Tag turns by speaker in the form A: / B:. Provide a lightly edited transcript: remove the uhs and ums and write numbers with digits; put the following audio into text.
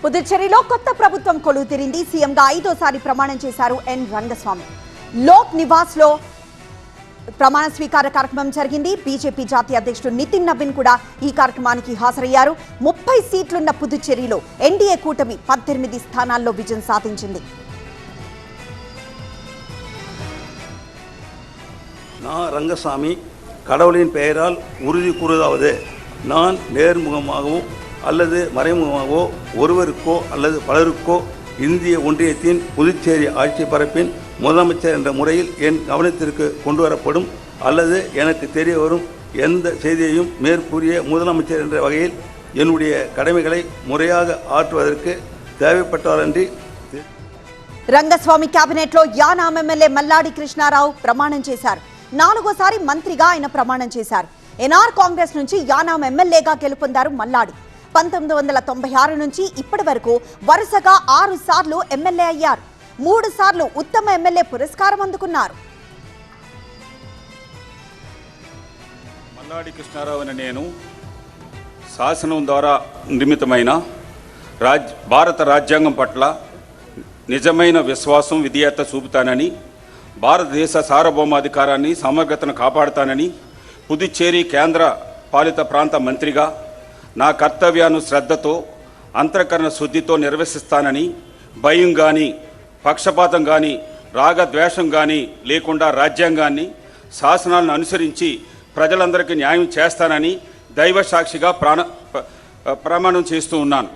A: పుదుచ్చేరిలో కొత్త ప్రభుత్వం కొలువు తీరింది. సీఎంగా 5వ సారి ప్రమాణం చేశారు ఎన్ రంగస్వామి. లోక్ నివాస్ లో ప్రమాణ స్వీకార కార్యక్రమం జరిగింది. బీజేపీ జాతీయ అధ్యక్షుడు నితిన్ నవీన్ కూడా ఈ కార్యక్రమానికి హాజరయ్యారు. 30 సీట్లున్న పుదుచ్చేరిలో ఎన్డీఏ కూటమి 18 స్థానాల్లో విజయం సాధించింది.
B: நான் ரங்கசாமி கடவுளின் பெயரால் உறுதி கூறுவதாவது, நான் நேர்முகமாகவோ அல்லது மறைமுகமாகவோ ஒருவருக்கோ அல்லது பலருக்கோ இந்திய ஒன்றியத்தின் புதுச்சேரி ஆட்சி பரப்பின் முதலமைச்சர் என்ற முறையில் என் கவனத்திற்கு கொண்டு வரப்படும் அல்லது எனக்கு தெரிய வரும் எந்த செய்தியையும் மேற்கூறிய முதலமைச்சர் என்ற வகையில் என்னுடைய கடமைகளை முறையாக ஆற்றுவதற்கு தேவைப்பட்டாரன்றி.
A: రంగస్వామి కేబినెట్ లో యానాం ఎమ్మెల్యే మల్లాడి కృష్ణారావు ప్రమాణం చేశారు. 4వ సారి మంత్రిగా ఆయన ప్రమాణం చేశారు. ఎన్ఆర్ కాంగ్రెస్ నుంచి యానాం ఎమ్మెల్యేగా గెలుపొందారు మల్లాడి. 1996 నుంచి ఇప్పటి వరకు వరుసగా 6 సార్లు ఎమ్మెల్యే అయ్యారు. 3 సార్లు ఉత్తమ ఎమ్మెల్యే పురస్కారం అందుకున్నారు.
C: మల్లాడి కృష్ణారావు అనే నేను శాసనం ద్వారా నిర్మితమైన భారత రాజ్యాంగం పట్ల నిజమైన విశ్వాసం విధేయత చూపుతానని, భారతదేశ సార్వభౌమాధికారాన్ని సమగ్రతను కాపాడుతానని, పుదుచ్చేరి కేంద్ర పాలిత ప్రాంత మంత్రిగా నా కర్తవ్యాన్ని శ్రద్ధతో అంతఃకరణ శుద్ధితో నిర్వహిస్తానని, భయం కానీ పక్షపాతం కానీ రాగద్వేషం కానీ లేకుండా రాజ్యాంగాన్ని శాసనాలను అనుసరించి ప్రజలందరికీ న్యాయం చేస్తానని దైవ సాక్షిగా ప్రమాణం చేస్తూ ఉన్నాను.